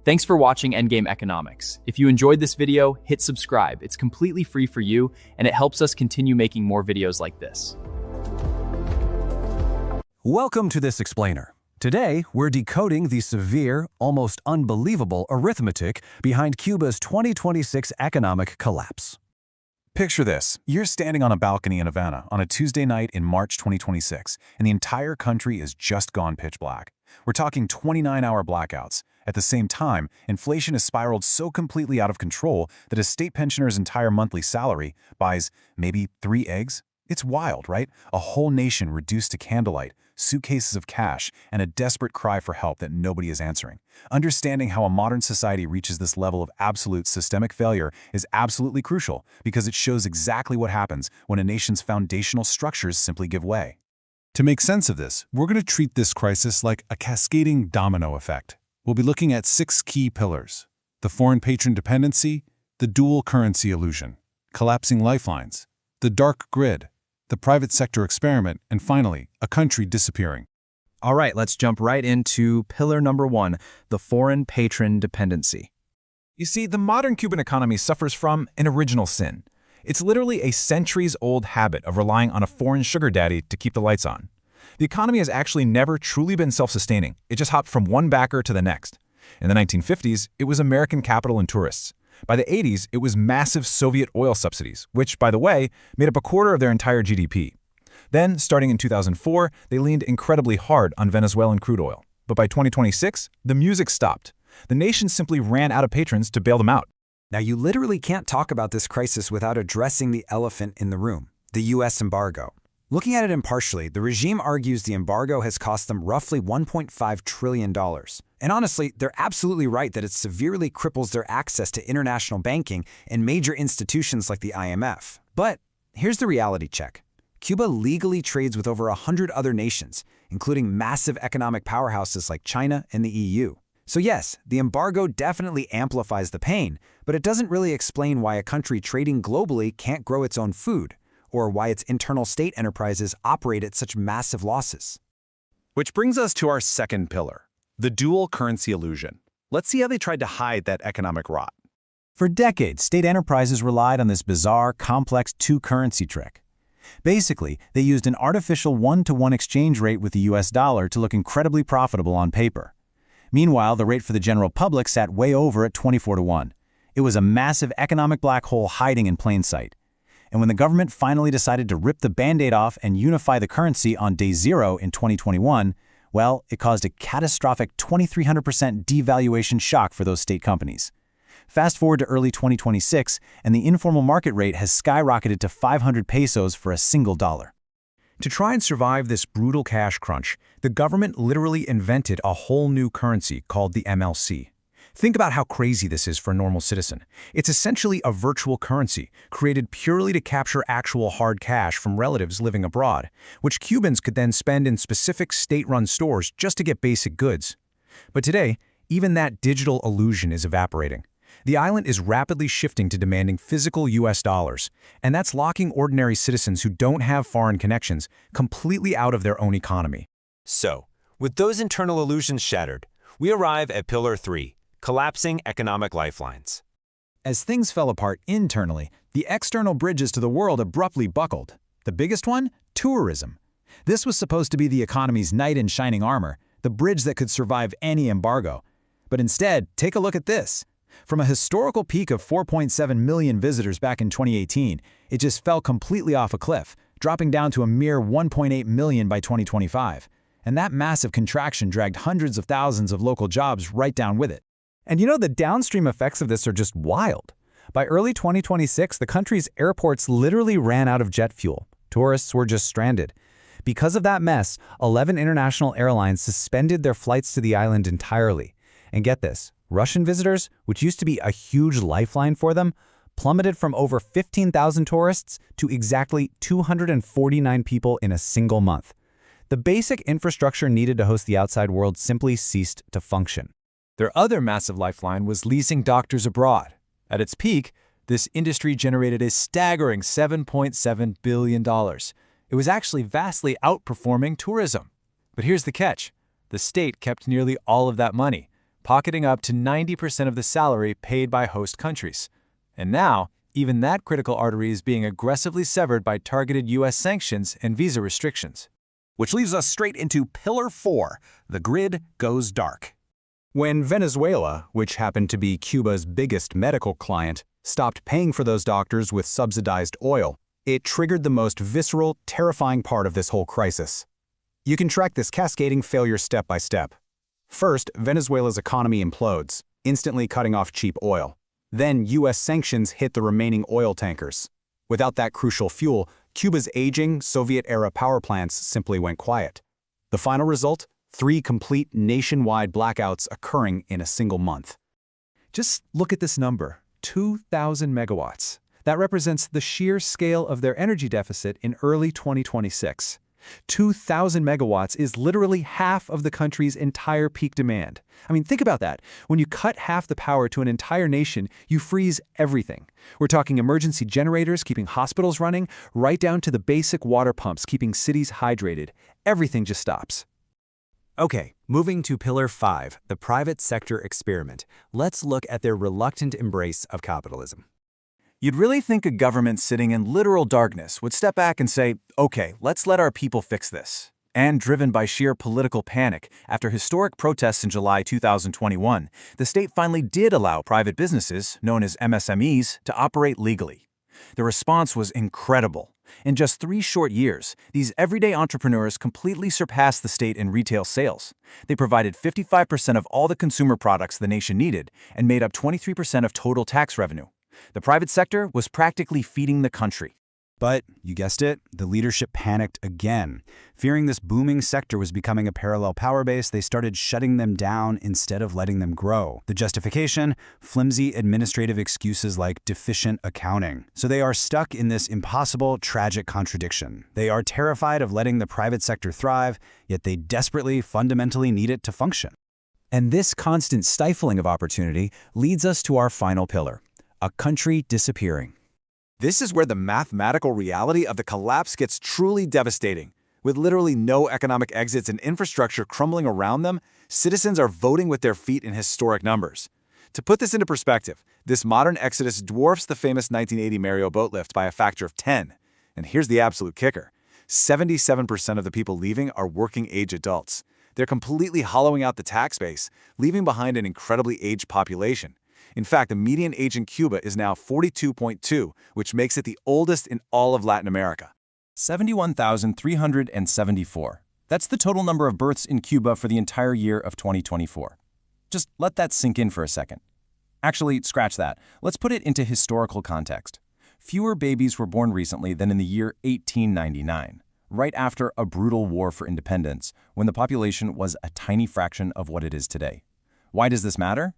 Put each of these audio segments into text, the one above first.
Thanks for watching Endgame Economics. If you enjoyed this video, hit subscribe. It's completely free for you, and it helps us continue making more videos like this. Welcome to this explainer. Today, we're decoding the severe, almost unbelievable arithmetic behind Cuba's 2026 economic collapse. Picture this. You're standing on a balcony in Havana on a Tuesday night in March 2026, and the entire country is just gone pitch black. We're talking 29-hour blackouts. At the same time, inflation has spiraled so completely out of control that a state pensioner's entire monthly salary buys maybe 3 eggs. It's wild, right? A whole nation reduced to candlelight, suitcases of cash, and a desperate cry for help that nobody is answering. Understanding how a modern society reaches this level of absolute systemic failure is absolutely crucial because it shows exactly what happens when a nation's foundational structures simply give way. To make sense of this, we're going to treat this crisis like a cascading domino effect. We'll be looking at 6 key pillars: the foreign patron dependency, the dual currency illusion, collapsing lifelines, the dark grid, the private sector experiment, and finally, a country disappearing. All right, let's jump right into pillar number 1, the foreign patron dependency. You see, the modern Cuban economy suffers from an original sin. It's literally a centuries-old habit of relying on a foreign sugar daddy to keep the lights on. The economy has actually never truly been self-sustaining. It just hopped from one backer to the next. In the 1950s, it was American capital and tourists. By the 80s, it was massive Soviet oil subsidies, which, by the way, made up a quarter of their entire GDP. Then, starting in 2004, they leaned incredibly hard on Venezuelan crude oil. But by 2026, the music stopped. The nation simply ran out of patrons to bail them out. Now, you literally can't talk about this crisis without addressing the elephant in the room, the U.S. embargo. Looking at it impartially, the regime argues the embargo has cost them roughly $1.5 trillion. And honestly, they're absolutely right that it severely cripples their access to international banking and major institutions like the IMF. But here's the reality check. Cuba legally trades with over 100 other nations, including massive economic powerhouses like China and the EU. So yes, the embargo definitely amplifies the pain, but it doesn't really explain why a country trading globally can't grow its own food, or why its internal state enterprises operate at such massive losses. Which brings us to our second pillar, the dual currency illusion. Let's see how they tried to hide that economic rot. For decades, state enterprises relied on this bizarre, complex two-currency trick. Basically, they used an artificial one-to-one exchange rate with the US dollar to look incredibly profitable on paper. Meanwhile, the rate for the general public sat way over at 24-to-1. It was a massive economic black hole hiding in plain sight. And when the government finally decided to rip the Band-Aid off and unify the currency on day 0 in 2021, well, it caused a catastrophic 2,300% devaluation shock for those state companies. Fast forward to early 2026, and the informal market rate has skyrocketed to 500 pesos for a single dollar. To try and survive this brutal cash crunch, the government literally invented a whole new currency called the MLC. Think about how crazy this is for a normal citizen. It's essentially a virtual currency, created purely to capture actual hard cash from relatives living abroad, which Cubans could then spend in specific state-run stores just to get basic goods. But today, even that digital illusion is evaporating. The island is rapidly shifting to demanding physical US dollars, and that's locking ordinary citizens who don't have foreign connections completely out of their own economy. So, with those internal illusions shattered, we arrive at Pillar 3, collapsing economic lifelines. As things fell apart internally, the external bridges to the world abruptly buckled. The biggest one? Tourism. This was supposed to be the economy's knight in shining armor, the bridge that could survive any embargo. But instead, take a look at this. From a historical peak of 4.7 million visitors back in 2018, it just fell completely off a cliff, dropping down to a mere 1.8 million by 2025. And that massive contraction dragged hundreds of thousands of local jobs right down with it. And you know, the downstream effects of this are just wild. By early 2026, the country's airports literally ran out of jet fuel. Tourists were just stranded. Because of that mess, 11 international airlines suspended their flights to the island entirely. And get this, Russian visitors, which used to be a huge lifeline for them, plummeted from over 15,000 tourists to exactly 249 people in a single month. The basic infrastructure needed to host the outside world simply ceased to function. Their other massive lifeline was leasing doctors abroad. At its peak, this industry generated a staggering $7.7 billion. It was actually vastly outperforming tourism. But here's the catch. The state kept nearly all of that money. pocketing up to 90% of the salary paid by host countries. And now, even that critical artery is being aggressively severed by targeted U.S. sanctions and visa restrictions. Which leaves us straight into Pillar 4, the grid goes dark. When Venezuela, which happened to be Cuba's biggest medical client, stopped paying for those doctors with subsidized oil, it triggered the most visceral, terrifying part of this whole crisis. You can track this cascading failure step by step. First, Venezuela's economy implodes, instantly cutting off cheap oil. Then, U.S. sanctions hit the remaining oil tankers. Without that crucial fuel, Cuba's aging, Soviet-era power plants simply went quiet. The final result? 3 complete nationwide blackouts occurring in a single month. Just look at this number, 2,000 megawatts. That represents the sheer scale of their energy deficit in early 2026. 2,000 megawatts is literally half of the country's entire peak demand. I mean, think about that. When you cut half the power to an entire nation, you freeze everything. We're talking emergency generators keeping hospitals running, right down to the basic water pumps keeping cities hydrated. Everything just stops. Okay, moving to Pillar 5, the private sector experiment. Let's look at their reluctant embrace of capitalism. You'd really think a government sitting in literal darkness would step back and say, okay, let's let our people fix this. And driven by sheer political panic, after historic protests in July 2021, the state finally did allow private businesses, known as MSMEs, to operate legally. The response was incredible. In just 3 short years, these everyday entrepreneurs completely surpassed the state in retail sales. They provided 55% of all the consumer products the nation needed and made up 23% of total tax revenue. The private sector was practically feeding the country. But, you guessed it, the leadership panicked again. Fearing this booming sector was becoming a parallel power base, they started shutting them down instead of letting them grow. The justification? Flimsy administrative excuses like deficient accounting. So they are stuck in this impossible, tragic contradiction. They are terrified of letting the private sector thrive, yet they desperately, fundamentally need it to function. And this constant stifling of opportunity leads us to our final pillar, a country disappearing. This is where the mathematical reality of the collapse gets truly devastating. With literally no economic exits and infrastructure crumbling around them, citizens are voting with their feet in historic numbers. To put this into perspective, this modern exodus dwarfs the famous 1980 Mario boat lift by a factor of 10. And here's the absolute kicker. 77% of the people leaving are working-age adults. They're completely hollowing out the tax base, leaving behind an incredibly aged population. In fact, the median age in Cuba is now 42.2, which makes it the oldest in all of Latin America. 71,374. That's the total number of births in Cuba for the entire year of 2024. Just let that sink in for a second. Actually, scratch that. Let's put it into historical context. Fewer babies were born recently than in the year 1899, right after a brutal war for independence, when the population was a tiny fraction of what it is today. Why does this matter?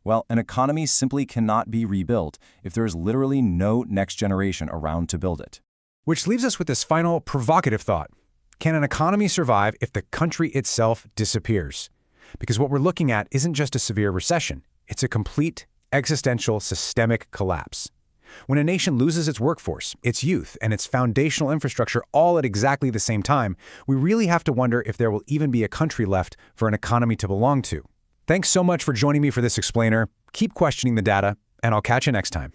Well, an economy simply cannot be rebuilt if there is literally no next generation around to build it. Which leaves us with this final provocative thought. Can an economy survive if the country itself disappears? Because what we're looking at isn't just a severe recession, it's a complete, existential, systemic collapse. When a nation loses its workforce, its youth, and its foundational infrastructure all at exactly the same time, we really have to wonder if there will even be a country left for an economy to belong to. Thanks so much for joining me for this explainer. Keep questioning the data, and I'll catch you next time.